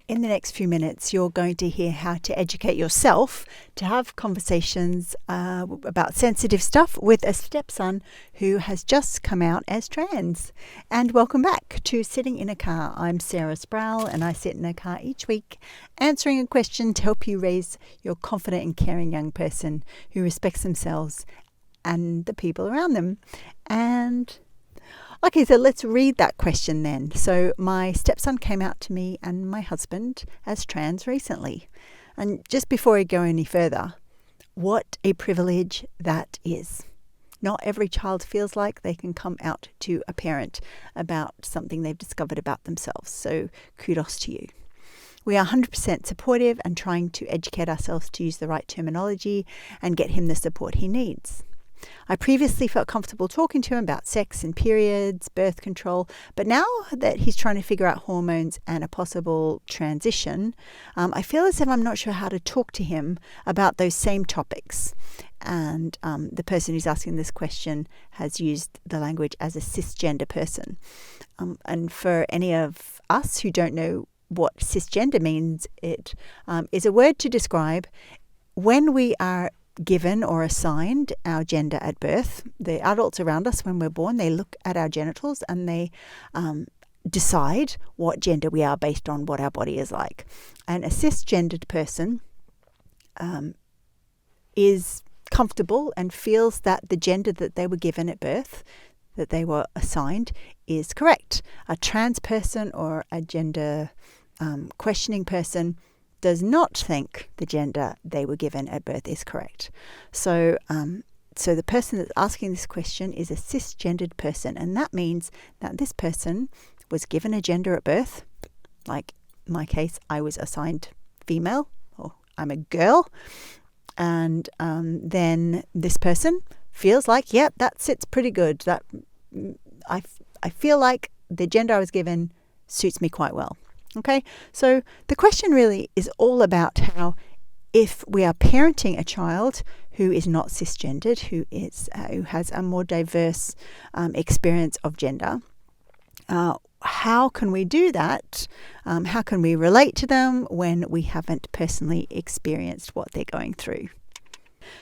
In the next few minutes, you're going to hear how to educate yourself to have conversations about sensitive stuff with a stepson who has just come out as trans. And welcome back to Sitting in a Car. I'm Sarah Sproul, and I sit in a car each week answering a question to help you raise your confident and caring young person who respects themselves and the people around them. Okay, so let's read that question then. So my stepson came out to me and my husband as trans recently. And just before I go any further, what a privilege that is. Not every child feels like they can come out to a parent about something they've discovered about themselves. So kudos to you. We are 100% supportive and trying to educate ourselves to use the right terminology and get him the support he needs. I previously felt comfortable talking to him about sex and periods, birth control, but now that he's trying to figure out hormones and a possible transition, I feel as if I'm not sure how to talk to him about those same topics. And the person who's asking this question has used the language as a cisgender person. And for any of us who don't know what cisgender means, it is a word to describe when we are given or assigned our gender at birth. The adults around us when we're born, they look at our genitals and they decide what gender we are based on what our body is like. And a cisgendered person is comfortable and feels that the gender that they were given at birth, that they were assigned, is correct. A trans person or a gender questioning person does not think the gender they were given at birth is correct. So the person that's asking this question is a cisgendered person, and that means that this person was given a gender at birth. Like in my case, I was assigned female, or I'm a girl, and then this person feels like, yep, that sits pretty good. That I feel like the gender I was given suits me quite well. Okay, so the question really is all about how, if we are parenting a child who is not cisgendered, who has a more diverse experience of gender, how can we do that? How can we relate to them when we haven't personally experienced what they're going through?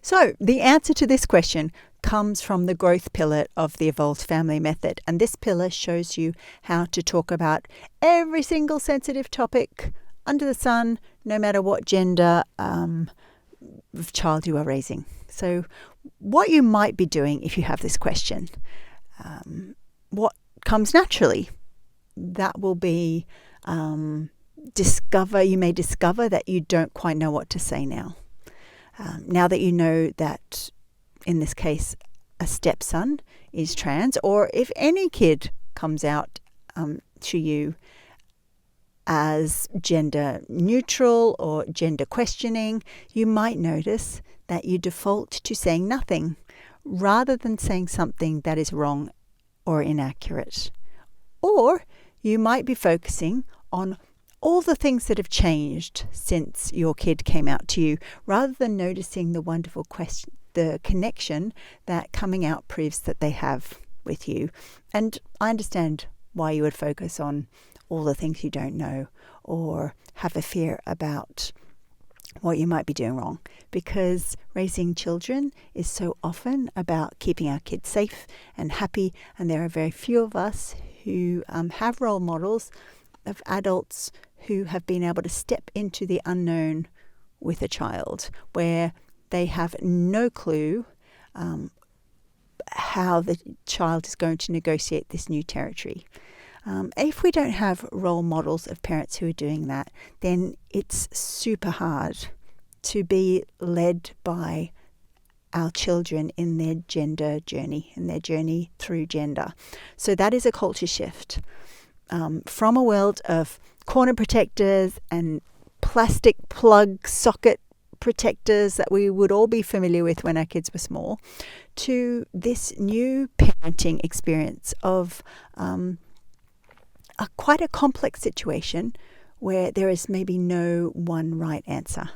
So the answer to this question comes from the growth pillar of the Evolved Family Method. And this pillar shows you how to talk about every single sensitive topic under the sun, no matter what gender of child you are raising. So what you might be doing if you have this question, what comes naturally, that will be you may discover that you don't quite know what to say now. Now that you know that, in this case, a stepson is trans, or if any kid comes out to you as gender neutral or gender questioning, you might notice that you default to saying nothing rather than saying something that is wrong or inaccurate. Or you might be focusing on all the things that have changed since your kid came out to you, rather than noticing the wonderful the connection that coming out proves that they have with you. And I understand why you would focus on all the things you don't know or have a fear about what you might be doing wrong, because raising children is so often about keeping our kids safe and happy, and there are very few of us who have role models of adults who have been able to step into the unknown with a child, where they have no clue how the child is going to negotiate this new territory. If we don't have role models of parents who are doing that, then it's super hard to be led by our children in their gender journey, in their journey through gender. So that is a culture shift. From a world of corner protectors and plastic plug socket protectors that we would all be familiar with when our kids were small, to this new parenting experience of quite a complex situation where there is maybe no one right answer.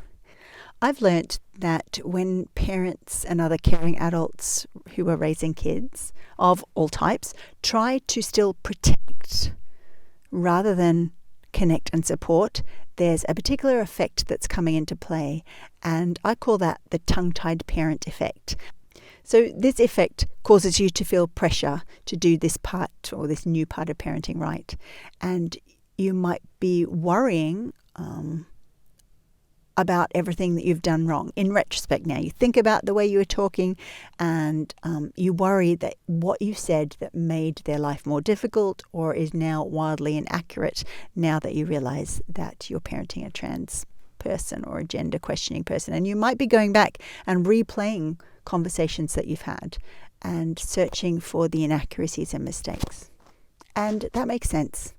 I've learnt that when parents and other caring adults who are raising kids of all types try to still protect rather than connect and support, there's a particular effect that's coming into play, and I call that the tongue-tied parent effect. So this effect causes you to feel pressure to do this part or this new part of parenting right, and you might be worrying about everything that you've done wrong. In retrospect now, you think about the way you were talking and you worry that what you said that made their life more difficult or is now wildly inaccurate now that you realize that you're parenting a trans person or a gender questioning person. And you might be going back and replaying conversations that you've had and searching for the inaccuracies and mistakes. And that makes sense.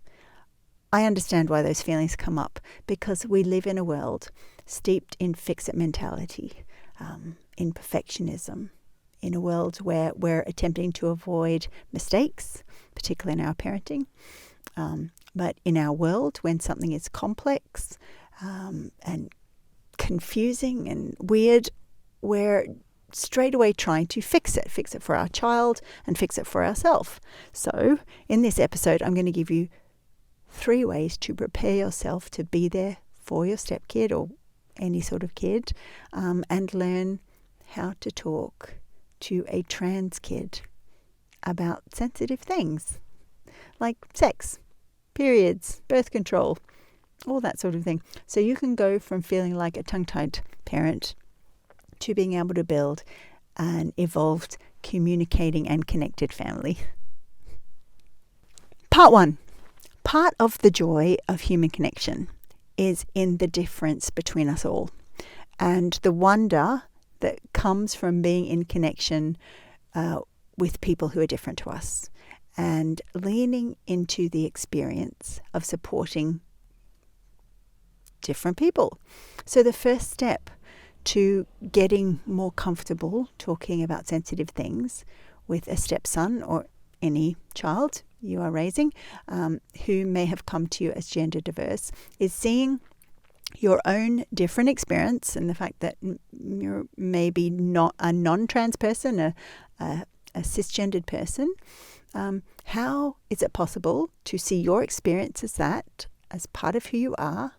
I understand why those feelings come up, because we live in a world steeped in fix-it mentality, in perfectionism, in a world where we're attempting to avoid mistakes, particularly in our parenting. But in our world, when something is complex and confusing and weird, we're straight away trying to fix it for our child and fix it for ourselves. So in this episode, I'm going to give you 3 ways to prepare yourself to be there for your stepkid or any sort of kid, and learn how to talk to a trans kid about sensitive things like sex, periods, birth control, all that sort of thing. So you can go from feeling like a tongue-tied parent to being able to build an evolved, communicating and connected family. Part 1. Part of the joy of human connection is in the difference between us all and the wonder that comes from being in connection with people who are different to us, and leaning into the experience of supporting different people. So the first step to getting more comfortable talking about sensitive things with a stepson or any child you are raising who may have come to you as gender diverse is seeing your own different experience and the fact that you're maybe not a non-trans person, a cisgendered person. How is it possible to see your experience as that, as part of who you are,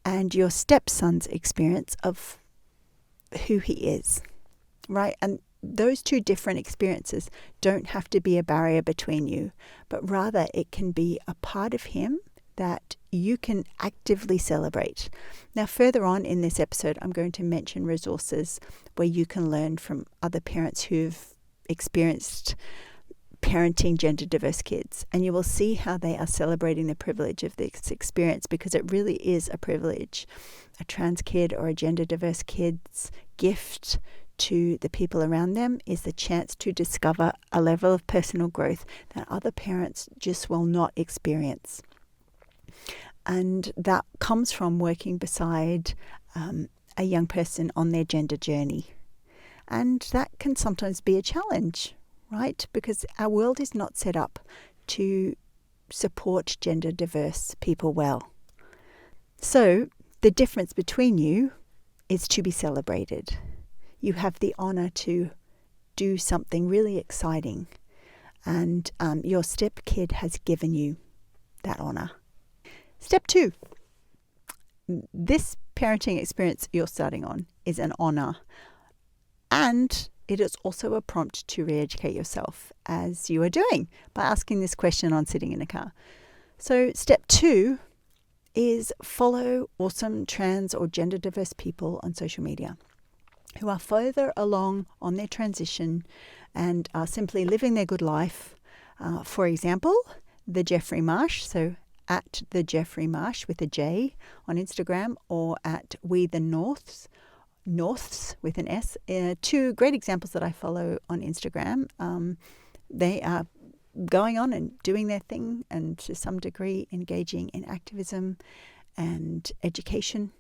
and your stepson's experience of who he is, right? And those 2 different experiences don't have to be a barrier between you, but rather it can be a part of him that you can actively celebrate. Now, further on in this episode, I'm going to mention resources where you can learn from other parents who've experienced parenting gender diverse kids, and you will see how they are celebrating the privilege of this experience, because it really is a privilege. A trans kid or a gender diverse kid's gift to the people around them is the chance to discover a level of personal growth that other parents just will not experience. And that comes from working beside a young person on their gender journey. And that can sometimes be a challenge, right? Because our world is not set up to support gender diverse people well. So the difference between you is to be celebrated. You have the honor to do something really exciting, and your stepkid has given you that honor. Step 2. This parenting experience you're starting on is an honor, and it is also a prompt to re-educate yourself, as you are doing by asking this question on sitting in a car. So step 2 is follow awesome trans or gender diverse people on social media who are further along on their transition and are simply living their good life. For example, the Jeffrey Marsh, so at the Jeffrey Marsh with a J on Instagram, or at We the Norths with an S. 2 great examples that I follow on Instagram. They are going on and doing their thing, and to some degree engaging in activism and education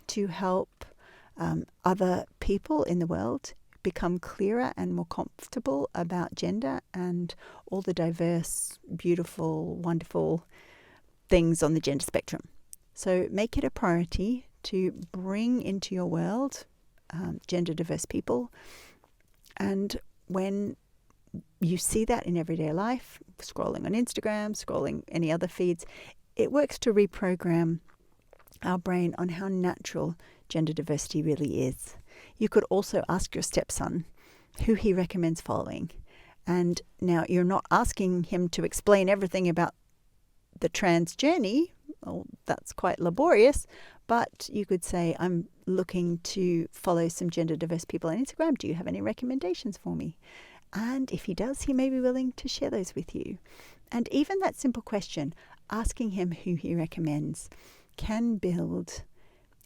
to help other people in the world become clearer and more comfortable about gender and all the diverse, beautiful, wonderful things on the gender spectrum. So make it a priority to bring into your world gender diverse people. And when you see that in everyday life, scrolling on Instagram, scrolling any other feeds, it works to reprogram our brain on how natural gender diversity really is. You could also ask your stepson who he recommends following. And now you're not asking him to explain everything about the trans journey. Well, that's quite laborious. But you could say, I'm looking to follow some gender diverse people on Instagram. Do you have any recommendations for me? And if he does, he may be willing to share those with you. And even that simple question, asking him who he recommends, can build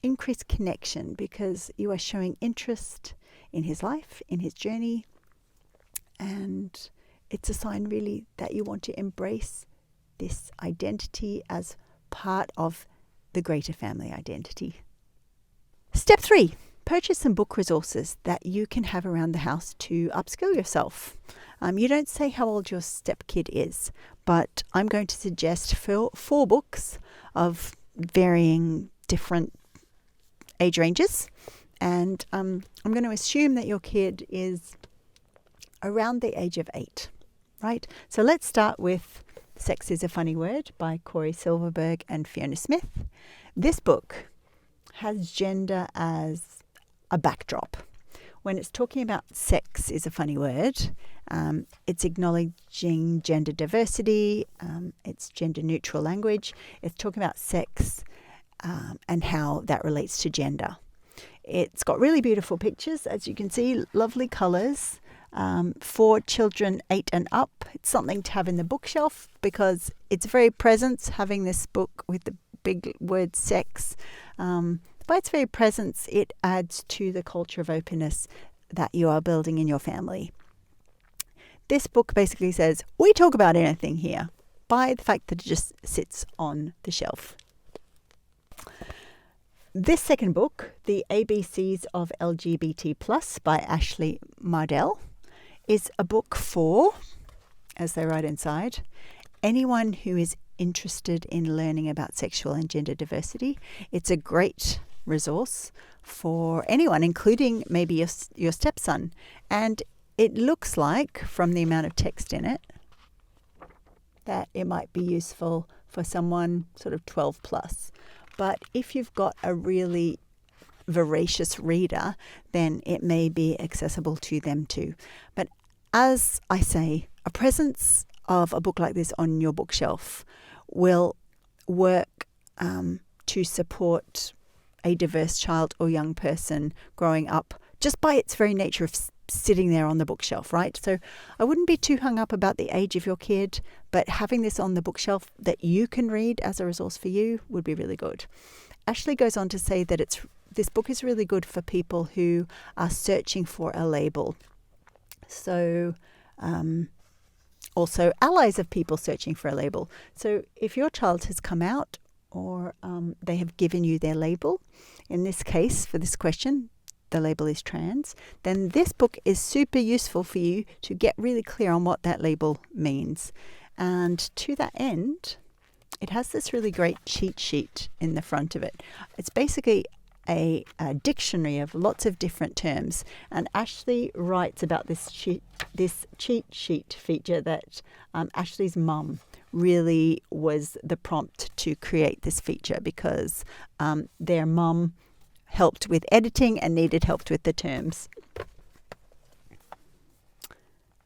increased connection because you are showing interest in his life, in his journey. And it's a sign really that you want to embrace this identity as part of the greater family identity. Step 3, purchase some book resources that you can have around the house to upskill yourself. You don't say how old your stepkid is, but I'm going to suggest 4 books of varying different age ranges. And I'm going to assume that your kid is around the age of 8, right? So let's start with Sex is a Funny Word by Cory Silverberg and Fiona Smith. This book has gender as a backdrop. When it's talking about sex is a funny word, it's acknowledging gender diversity, it's gender neutral language. It's talking about sex and how that relates to gender. It's got really beautiful pictures, as you can see, lovely colours. For children 8 and up, it's something to have in the bookshelf because it's very presence, having this book with the big word sex. By its very presence, it adds to the culture of openness that you are building in your family. This book basically says, we talk about anything here, by the fact that it just sits on the shelf. This second book, The ABCs of LGBT+ by Ashley Mardel, is a book for, as they write inside, anyone who is interested in learning about sexual and gender diversity. It's a great resource for anyone, including maybe your stepson. And it looks like, from the amount of text in it, that it might be useful for someone sort of 12 plus. But if you've got a really voracious reader, then it may be accessible to them too. But as I say, a presence of a book like this on your bookshelf will work to support a diverse child or young person growing up just by its very nature of sitting there on the bookshelf, right? So I wouldn't be too hung up about the age of your kid, but having this on the bookshelf that you can read as a resource for you would be really good. Ashley goes on to say that this book is really good for people who are searching for a label. So also allies of people searching for a label. So if your child has come out or they have given you their label, in this case, for this question, the label is trans, then this book is super useful for you to get really clear on what that label means. And to that end, it has this really great cheat sheet in the front of it. It's basically a dictionary of lots of different terms. And Ashley writes about this cheat sheet feature that Ashley's mum really was the prompt to create this feature because their mum helped with editing and needed help with the terms.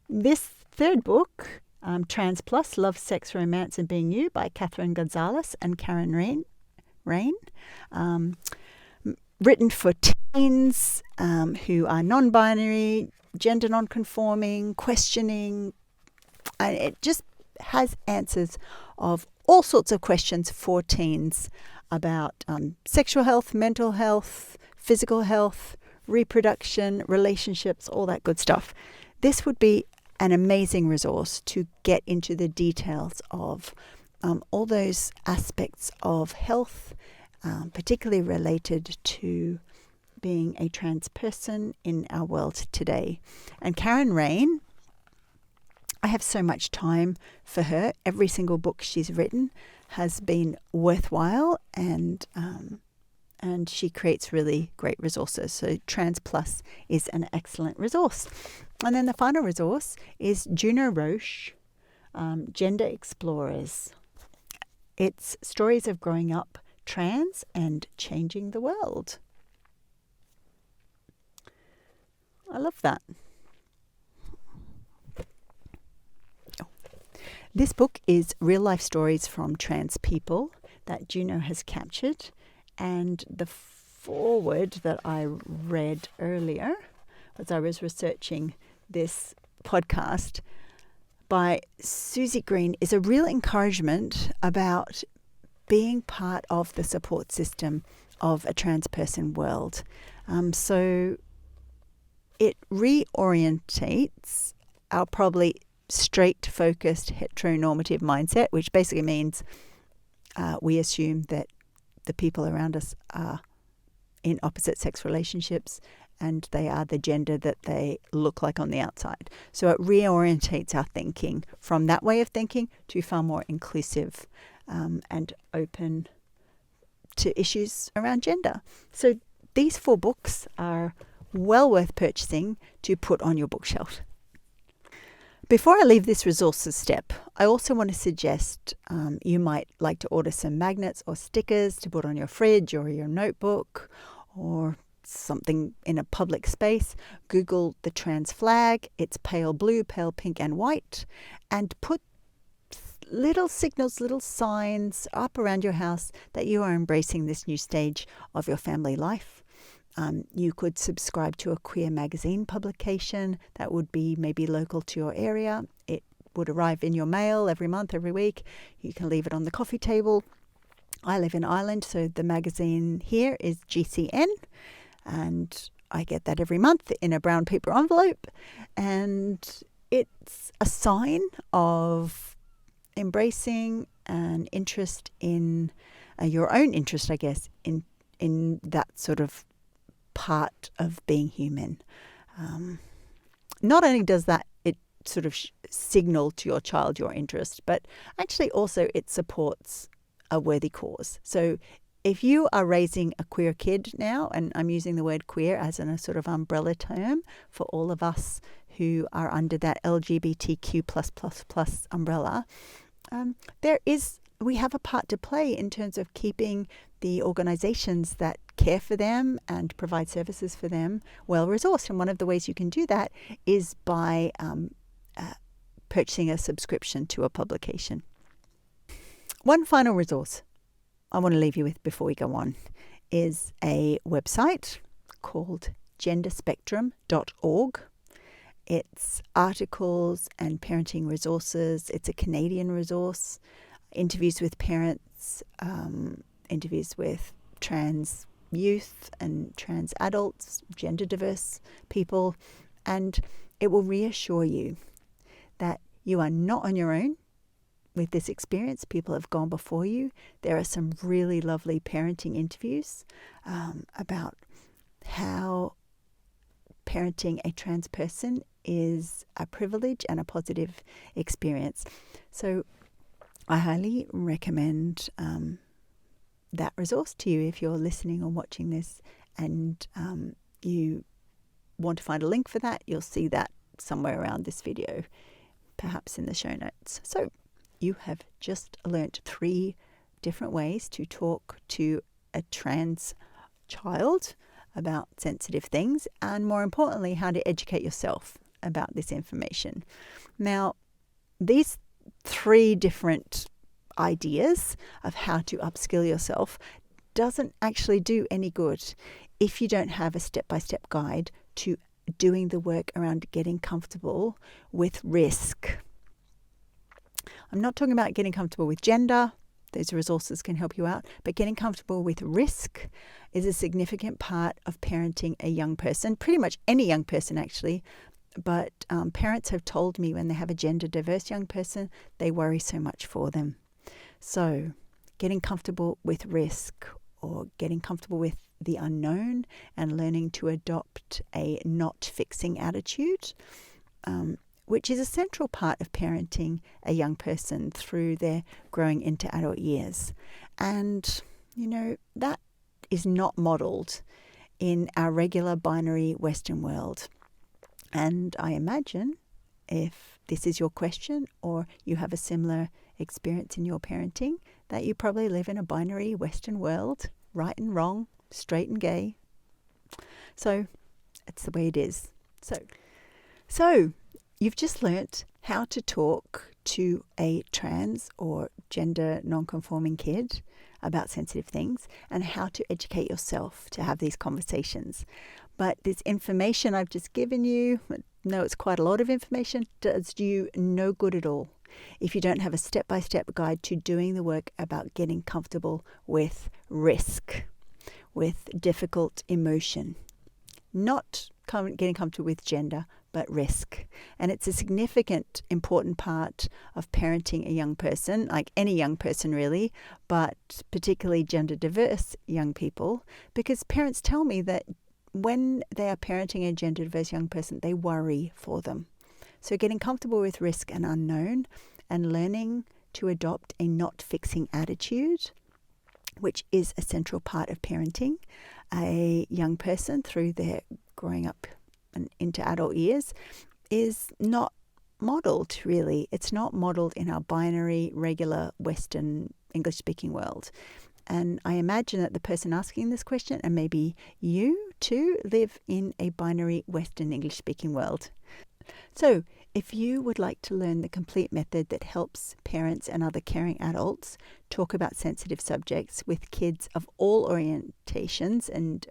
This third book, Trans Plus, Love, Sex, Romance and Being You by Kathryn Gonzales and Karen Rayne. Written for teens who are non-binary, gender non-conforming, questioning. And it just has answers of all sorts of questions for teens about sexual health, mental health, physical health, reproduction, relationships, all that good stuff. This would be an amazing resource to get into the details of all those aspects of health, particularly related to being a trans person in our world today. And Karen Rayne, I have so much time for her. Every single book she's written has been worthwhile, and she creates really great resources. So Trans Plus is an excellent resource. And then the final resource is Juno Roche, Gender Explorers. It's stories of growing up trans and changing the world. I love that. This book is real life stories from trans people that Juno has captured, and the foreword that I read earlier as I was researching this podcast by Susie Green is a real encouragement about being part of the support system of a trans person world. So it reorientates our probably straight-focused heteronormative mindset, which basically means we assume that the people around us are in opposite-sex relationships and they are the gender that they look like on the outside. So it reorientates our thinking from that way of thinking to far more inclusive and open to issues around gender. So these 4 books are well worth purchasing to put on your bookshelf. Before I leave this resources step, I also want to suggest you might like to order some magnets or stickers to put on your fridge or your notebook or something in a public space. Google the trans flag. It's pale blue, pale pink and white. And put little signals, little signs up around your house that you are embracing this new stage of your family life. You could subscribe to a queer magazine publication that would be maybe local to your area. It would arrive in your mail every month, every week. You can leave it on the coffee table. I live in Ireland, so the magazine here is GCN, and I get that every month in a brown paper envelope. And it's a sign of embracing an interest in your own interest, I guess, in that sort of part of being human. Not only does that it sort of signal to your child your interest, but actually also it supports a worthy cause. So if you are raising a queer kid now, and I'm using the word queer as a sort of umbrella term for all of us who are under that LGBTQ+++ umbrella, we have a part to play in terms of keeping the organizations that care for them and provide services for them well-resourced. And one of the ways you can do that is by purchasing a subscription to a publication. One final resource I want to leave you with before we go on is a website called genderspectrum.org. It's articles and parenting resources. It's a Canadian resource. Interviews with parents, interviews with trans youth and trans adults, gender diverse people, and it will reassure you that you are not on your own with this experience. People have gone before you. There are some really lovely parenting interviews about how parenting a trans person is a privilege and a positive experience. So I highly recommend that resource to you if you're listening or watching this and you want to find a link for that. You'll see that somewhere around this video, perhaps in the show notes. So you have just learnt 3 different ways to talk to a trans child about sensitive things, and more importantly, how to educate yourself about this information. Now, these 3 different ideas of how to upskill yourself doesn't actually do any good if you don't have a step-by-step guide to doing the work around getting comfortable with risk. I'm not talking about getting comfortable with gender. Those resources can help you out. But getting comfortable with risk is a significant part of parenting a young person, pretty much any young person actually. But parents have told me when they have a gender diverse young person, they worry so much for them. So getting comfortable with risk, or getting comfortable with the unknown and learning to adopt a not fixing attitude, which is a central part of parenting a young person through their growing into adult years. And, that is not modeled in our regular binary Western world. And I imagine if this is your question or you have a similar experience in your parenting, that you probably live in a binary Western world, right and wrong, straight and gay. So it's the way it is. So you've just learnt how to talk to a trans or gender non-conforming kid about sensitive things and how to educate yourself to have these conversations. But this information I've just given you, I know it's quite a lot of information, does you no good at all if you don't have a step-by-step guide to doing the work about getting comfortable with risk, with difficult emotion. Not getting comfortable with gender, but risk. And it's a significant, important part of parenting a young person, like any young person really, but particularly gender diverse young people, because parents tell me that when they are parenting a gender diverse young person, they worry for them. So getting comfortable with risk and unknown and learning to adopt a not fixing attitude, which is a central part of parenting a young person through their growing up and into adult years, is not modelled really. It's not modelled in our binary, regular Western English-speaking world. And I imagine that the person asking this question, and maybe you too, live in a binary Western English-speaking world. So if you would like to learn the complete method that helps parents and other caring adults talk about sensitive subjects with kids of all orientations and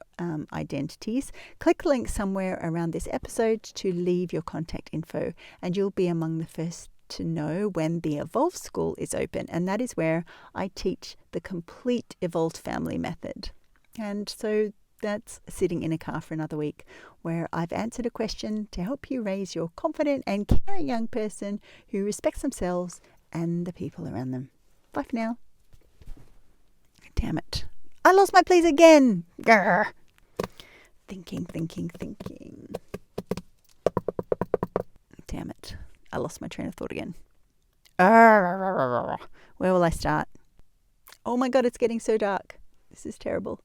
identities, click the link somewhere around this episode to leave your contact info, and you'll be among the first to know when the Evolve School is open, and that is where I teach the complete Evolved Family method. And so that's sitting in a car for another week, where I've answered a question to help you raise your confident and caring young person who respects themselves and the people around them. Bye for now. Damn it. I lost my place again. Grr. Thinking. Damn it. I lost my train of thought again. Where will I start? Oh my God, it's getting so dark. This is terrible.